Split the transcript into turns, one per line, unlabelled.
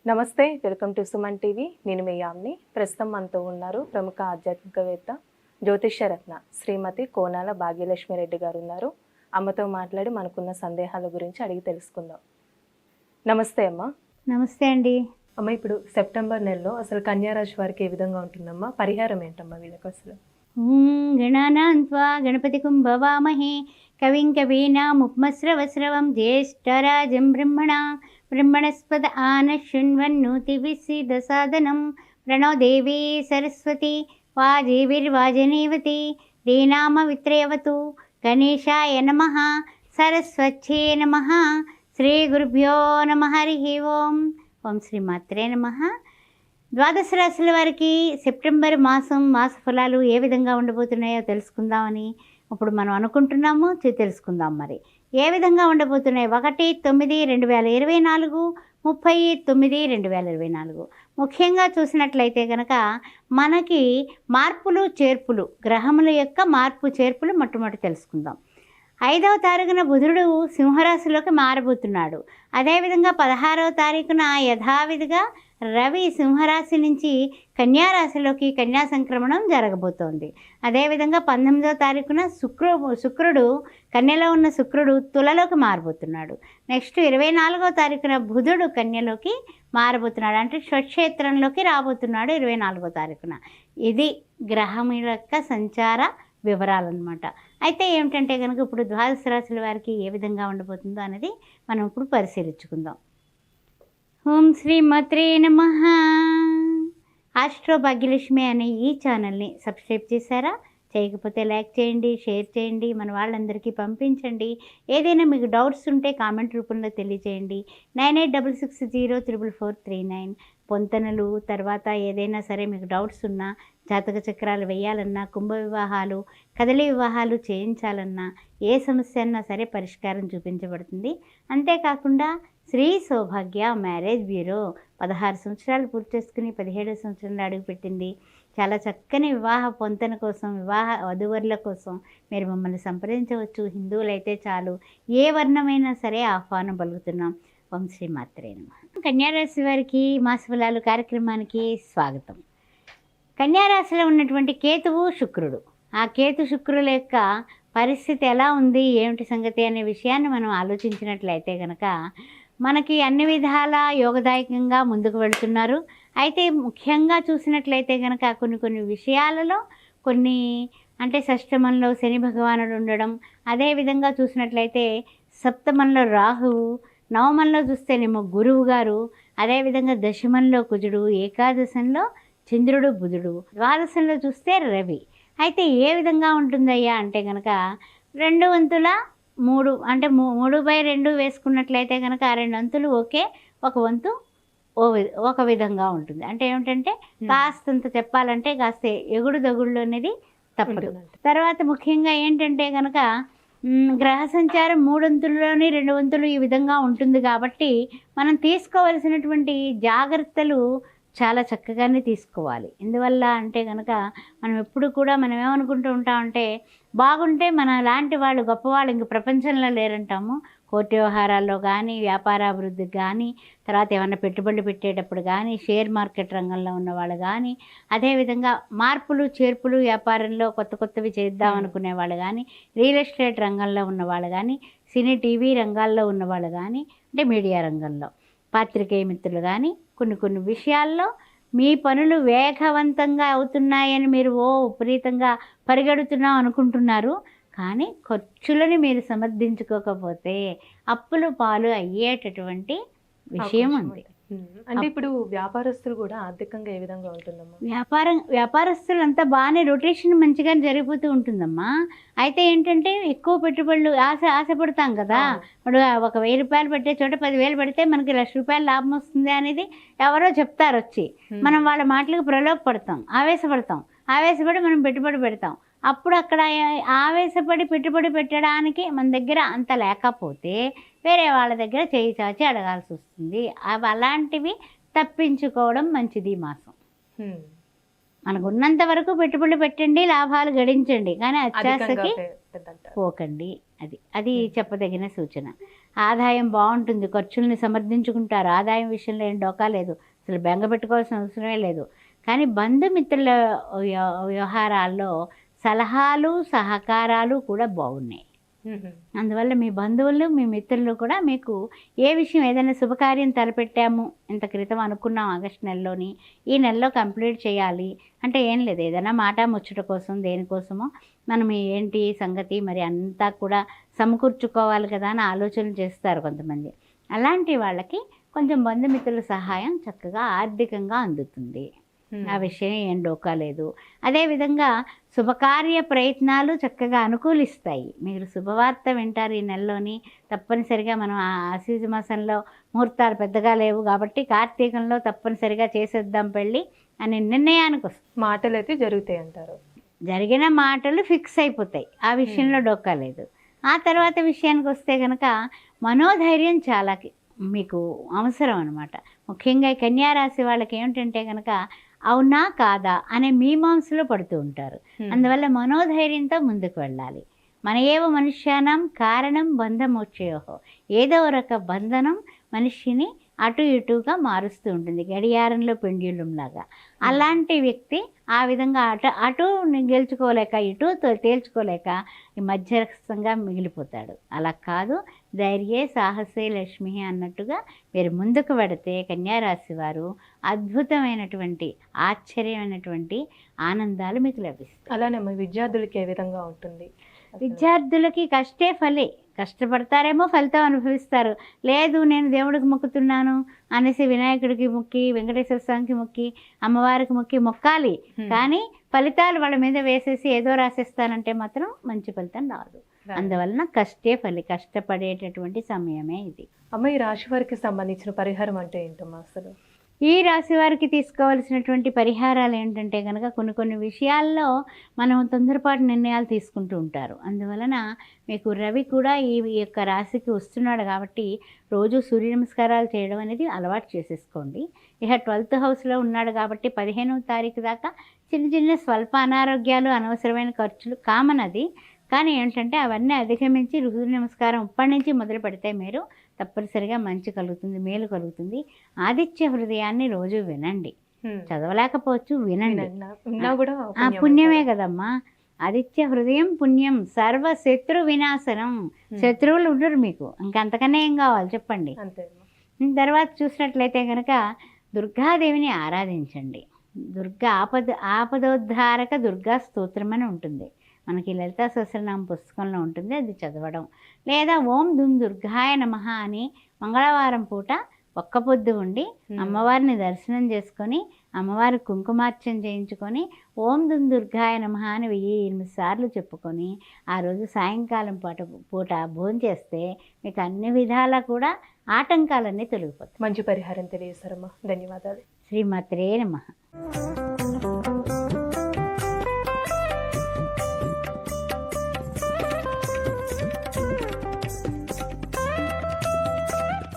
నమస్తే, welcome to Suman TV. నేను మీ యామ్ని. ప్రస్తుతం మనతో ఉన్నారు ప్రముఖ ఆధ్యాత్మికవేత్త జ్యోతిష్య రత్న శ్రీమతి కోనాల భాగ్యలక్ష్మి రెడ్డి గారు ఉన్నారు. అమ్మతో మాట్లాడి మనకున్న సందేహాల గురించి అడిగి తెలుసుకుందాం. నమస్తే అమ్మ.
నమస్తే అండి.
అమ్మ, ఇప్పుడు సెప్టెంబర్ నెలలో అసలు కన్యారాశి వారికి ఏ విధంగా ఉంటుందమ్మా? పరిహారం ఏంటమ్మా వీళ్ళకి అసలు?
గణానాం త్వా గణపతిం భవామహే కవిం కవీనాముపమస్రవస్రవం జ్యేష్ఠరాజం బ్రహ్మణస్పద ఆనశృణ్వన్నోతిభిస్సిద్ధసాదనం ప్రణో దేవీ సరస్వతి వాజేవిర్వాజనేవతి దీనామవిత్రేవతు గణేశాయ నమః సరస్వత్యే నమః శ్రీ గురుభ్యో నమః హరి ఓం. ఓం శ్రీ మాత్రే నమః. ద్వాదశ రాశుల వారికి సెప్టెంబర్ మాస ఫలాలు ఏ విధంగా ఉండబోతున్నాయో తెలుసుకుందామని ఇప్పుడు మనం అనుకుంటున్నాము. తెలుసుకుందాం మరి ఏ విధంగా ఉండబోతున్నాయి. 1/9/2024, 30/9/2024. ముఖ్యంగా చూసినట్లయితే కనుక మనకి మార్పులు చేర్పులు, గ్రహముల యొక్క మార్పు చేర్పులు మొట్టమొదటి తెలుసుకుందాం. 5వ తారీఖున బుధుడు సింహరాశిలోకి మారబోతున్నాడు. అదేవిధంగా 16వ తారీఖున యథావిధిగా రవి సింహరాశి నుంచి కన్యారాశిలోకి కన్యా సంక్రమణం జరగబోతోంది. అదేవిధంగా 19వ తారీఖున శుక్రుడు కన్యలో ఉన్న శుక్రుడు తులలోకి మారబోతున్నాడు. నెక్స్ట్ 24వ తారీఖున బుధుడు కన్యలోకి మారబోతున్నాడు, అంటే స్వక్షేత్రంలోకి రాబోతున్నాడు 24వ తారీఖున. ఇది గ్రహముల యొక్క సంచార వివరాలన్నమాట. అయితే ఏమిటంటే కనుక ఇప్పుడు ద్వాదశ రాశుల వారికి ఏ విధంగా ఉండబోతుందో అనేది మనం ఇప్పుడు పరిశీలించుకుందాం. ఓం శ్రీ మాత్రే నమః. ఆస్ట్రో భాగ్యలక్ష్మి అనే ఈ ఛానల్ని సబ్స్క్రైబ్ చేశారా? చేయకపోతే లైక్ చేయండి, షేర్ చేయండి, మన వాళ్ళందరికీ పంపించండి. ఏదైనా మీకు డౌట్స్ ఉంటే కామెంట్ రూపంలో తెలియజేయండి. 9866044439. పొంతనలు తర్వాత ఏదైనా సరే మీకు డౌట్స్ ఉన్నా, జాతక చక్రాలు వేయాలన్నా, కుంభ వివాహాలు, కదలి వివాహాలు చేయించాలన్నా, ఏ సమస్య అన్నా సరే పరిష్కారం చూపించబడుతుంది. అంతేకాకుండా శ్రీ సౌభాగ్య మ్యారేజ్ బ్యూరో 16 సంవత్సరాలు పూర్తి చేసుకుని 17వ సంవత్సరంలో అడుగుపెట్టింది. చాలా చక్కని వివాహ పొంతన కోసం, వివాహ వధువరుల కోసం మీరు మమ్మల్ని సంప్రదించవచ్చు. హిందువులైతే చాలు, ఏ వర్ణమైనా సరే ఆహ్వానం పలుకుతున్నాం. ఓం శ్రీ మాత్రే నమః. కన్యారాశి వారికి మాసఫలాలు కార్యక్రమానికి స్వాగతం. కన్యారాశిలో ఉన్నటువంటి కేతువు శుక్రుడు, ఆ కేతు శుక్రుల యొక్క పరిస్థితి ఎలా ఉంది, ఏమిటి సంగతి అనే విషయాన్ని మనం ఆలోచించినట్లయితే కనుక మనకి అన్ని విధాల యోగదాయకంగా ముందుకు వెళుతున్నారు. అయితే ముఖ్యంగా చూసినట్లయితే కనుక కొన్ని విషయాలలో అంటే షష్టమంలో శని భగవానుడు ఉండడం, అదేవిధంగా చూసినట్లయితే సప్తమంలో రాహువు, నవమంలో చూస్తేనేమో గురువు గారు, అదేవిధంగా దశమంలో కుజుడు, ఏకాదశంలో చంద్రుడు బుధుడు, ద్వాదశంలో చూస్తే రవి. అయితే ఏ విధంగా ఉంటుందయ్యా అంటే కనుక 2 వంతుల 3, అంటే 3/2 వేసుకున్నట్లయితే కనుక 2 వంతులు ఓకే, 1 వంతు ఒక విధంగా ఉంటుంది. అంటే ఏమిటంటే కాస్తంత చెప్పాలంటే కాస్త ఎగుడు దగుళ్ళు అనేది తప్పదు. తర్వాత ముఖ్యంగా ఏంటంటే కనుక గ్రహ సంచారం 3 వంతుల్లోని 2 వంతులు ఈ విధంగా ఉంటుంది. కాబట్టి మనం తీసుకోవలసినటువంటి జాగ్రత్తలు చాలా చక్కగానే తీసుకోవాలి. ఎందువల్ల అంటే కనుక మనం ఎప్పుడు కూడా మనం ఏమనుకుంటూ ఉంటామంటే బాగుంటే మన లాంటి వాళ్ళు గొప్పవాళ్ళు ఇంక ప్రపంచంలో లేరంటాము. కోర్టు వ్యవహారాల్లో కానీ, వ్యాపారాభివృద్ధికి కానీ, తర్వాత ఏమైనా పెట్టుబడులు పెట్టేటప్పుడు కానీ, షేర్ మార్కెట్ రంగంలో ఉన్నవాళ్ళు కానీ, అదేవిధంగా మార్పులు చేర్పులు వ్యాపారంలో కొత్తవి చేద్దాం అనుకునే వాళ్ళు కానీ, రియల్ ఎస్టేట్ రంగంలో ఉన్నవాళ్ళు కానీ, సినీ టీవీ రంగాల్లో ఉన్నవాళ్ళు కానీ, అంటే మీడియా రంగంలో పాత్రికేయ మిత్రులు కానీ కొన్ని విషయాల్లో మీ పనులు వేగవంతంగా అవుతున్నాయని మీరు విపరీతంగా పరిగెడుతున్నాం అనుకుంటున్నారు. కానీ ఖర్చులను మీరు సమర్థించుకోకపోతే అప్పులు పాలు అయ్యేటటువంటి విషయం ఉంది.
అంటే ఇప్పుడు వ్యాపారస్తులు కూడా ఆర్థికంగా ఏ విధంగా ఉంటుందమ్మా?
వ్యాపారస్తులు అంతా బాగానే రొటేషన్ మంచిగా జరిగిపోతూ ఉంటుందమ్మా. అయితే ఏంటంటే ఎక్కువ పెట్టుబడులు ఆశపడతాం కదా. ఇప్పుడు 1,000 రూపాయలు పెట్టే చోట 10,000 పెడితే మనకి ₹1,00,000 లాభం వస్తుంది అనేది ఎవరో చెప్తారు వచ్చి. మనం వాళ్ళ మాటలకు ప్రలోభపడతాం, ఆవేశపడి మనం పెట్టుబడి పెడతాం. అప్పుడు అక్కడ ఆవేశపడి పెట్టుబడి పెట్టడానికి మన దగ్గర అంత లేకపోతే వేరే వాళ్ళ దగ్గర చేయి చాచి అడగాల్సి వస్తుంది. అలాంటివి తప్పించుకోవడం మంచిది ఈ మాసం. మనకు ఉన్నంత వరకు పెట్టుబడులు పెట్టండి, లాభాలు గడించండి, కానీ
అధికంగా
అత్యాశకి
పెట్టద్దంటారు.
పోకండి. అది చెప్పదగిన సూచన. ఆదాయం బాగుంటుంది, ఖర్చుల్ని సమర్థించుకుంటారు, ఆదాయం విషయంలో ఏం డోకా లేదు, అసలు బెంగ పెట్టుకోవాల్సిన అవసరమే లేదు. కానీ బంధుమిత్రుల వ్యవహారాల్లో సలహాలు సహకారాలు కూడా బాగున్నాయి. అందువల్ల మీ బంధువులు మీ మిత్రులు కూడా మీకు ఏ విషయం ఏదైనా శుభకార్యం తలపెట్టాము ఇంత క్రితం అనుకున్నాం ఆగస్టు నెలలోని, ఈ నెలలో కంప్లీట్ చేయాలి అంటే ఏం లేదు, ఏదైనా మాట ముచ్చట కోసం దేనికోసమో మనం ఏంటి సంగతి మరి అంతా కూడా సమకూర్చుకోవాలి కదా అని ఆలోచనలు చేస్తారు కొంతమంది. అలాంటి వాళ్ళకి కొంచెం బంధుమిత్రుల సహాయం చక్కగా ఆర్థికంగా అందుతుంది. ఆ విషయం ఏం డోకా లేదు. అదేవిధంగా శుభకార్య ప్రయత్నాలు చక్కగా అనుకూలిస్తాయి. మీరు శుభవార్త వింటారు ఈ నెలలోని. తప్పనిసరిగా మనం ఆశ్వీజ మాసంలో ముహూర్తాలు పెద్దగా లేవు కాబట్టి కార్తీకంలో తప్పనిసరిగా చేసేద్దాం పెళ్ళి అనే నిర్ణయానికి వస్తుంది.
మాటలు అయితే జరుగుతాయి అంటారు.
జరిగిన మాటలు ఫిక్స్ అయిపోతాయి, ఆ విషయంలో డోకా లేదు. ఆ తర్వాత విషయానికి వస్తే కనుక మనోధైర్యం చాలా మీకు అవసరం అనమాట. ముఖ్యంగా కన్యారాశి వాళ్ళకి ఏమిటంటే కనుక అవునా కాదా అనే మీమాంసలో పడుతూ ఉంటారు. అందువల్ల మనోధైర్యంతో ముందుకు వెళ్ళాలి. మన ఏవ మనుష్యానం కారణం బంధమోక్షయోహో, ఏదో ఒక బంధనం మనిషిని అటు ఇటుగా మారుస్తూ ఉంటుంది, గడియారంలో పెండ్యులంలాగా. అలాంటి వ్యక్తి ఆ విధంగా అటు గెలుచుకోలేక ఇటు తేల్చుకోలేక ఈ మధ్యస్థంగా మిగిలిపోతాడు. అలా కాదు, ధైర్యే సాహసే లక్ష్మి అన్నట్టుగా మీరు ముందుకు పెడితే కన్యారాశి వారు అద్భుతమైనటువంటి ఆశ్చర్యమైనటువంటి ఆనందాలు మీకు లభిస్తాయి.
అలానే మరి విద్యార్థులకి ఏ విధంగా ఉంటుంది?
విద్యార్థులకి కష్టే ఫలే, కష్టపడతారేమో ఫలితం అనుభవిస్తారు. లేదు నేను దేవుడికి మొక్కుతున్నాను అనేసి వినాయకుడికి మొక్కి, వెంకటేశ్వర స్వామికి మొక్కి, అమ్మవారికి మొక్కాలి, కానీ ఫలితాలు వాళ్ళ మీద వేసేసి ఏదో రాసేస్తానంటే మాత్రం మంచి ఫలితం రాదు. అందువలన కష్టే ఫలి, కష్టపడేటటువంటి సమయమే ఇది.
అమ్మ, ఈ రాశి వారికి సంబంధించిన పరిహారం అంటే ఏంటమ్మా అసలు?
ఈ రాశి వారికి తీసుకోవాల్సినటువంటి పరిహారాలు ఏంటంటే కనుక కొన్ని విషయాల్లో మనం తొందరపాటు నిర్ణయాలు తీసుకుంటూ ఉంటారు. అందువలన మీకు రవి కూడా ఈ యొక్క రాశికి వస్తున్నాడు కాబట్టి రోజు సూర్య నమస్కారాలు చేయడం అనేది అలవాటు చేసేసుకోండి. ఇక 12th హౌస్లో ఉన్నాడు కాబట్టి 15వ తారీఖు దాకా చిన్న స్వల్ప అనారోగ్యాలు, అనవసరమైన ఖర్చులు కామన్ అది. కానీ ఏంటంటే అవన్నీ అధిగమించి సూర్య నమస్కారం ఇప్పటి నుంచి మొదలు పెడితే మీరు తప్పనిసరిగా మంచి కలుగుతుంది, మేలు కలుగుతుంది. ఆదిత్య హృదయాన్ని రోజు వినండి. చదవలేకపోవచ్చు, వినండి. పుణ్యమే కదమ్మా. ఆదిత్య హృదయం పుణ్యం, సర్వ శత్రు వినాశనం. శత్రువులు ఉండరు మీకు, ఇంకంతకన్నా ఏం కావాలి చెప్పండి. తర్వాత చూసినట్లయితే కనుక దుర్గాదేవిని ఆరాధించండి. ఆపదోద్ధారక దుర్గా స్తోత్రం అని ఉంటుంది, మనకి లలితా సహస్రనామ పుస్తకంలో ఉంటుంది, అది చదవడం. లేదా ఓం దుమ్ దుర్గాయ నమః అని మంగళవారం పూట ఒక్క పొద్దు ఉండి అమ్మవారిని దర్శనం చేసుకొని అమ్మవారి కుంకుమార్చన చేయించుకొని ఓం దుమ్ దుర్గాయ నమః అని 1008 సార్లు చెప్పుకొని ఆ రోజు సాయంకాలం పూట భోజనం చేస్తే మీకు అన్ని విధాలా కూడా ఆటంకాలన్నీ తొలగిపోతాయి.
మంచి పరిహారం తెలియజేశారమ్మా, ధన్యవాదాలు.
శ్రీమాత్రే నమః.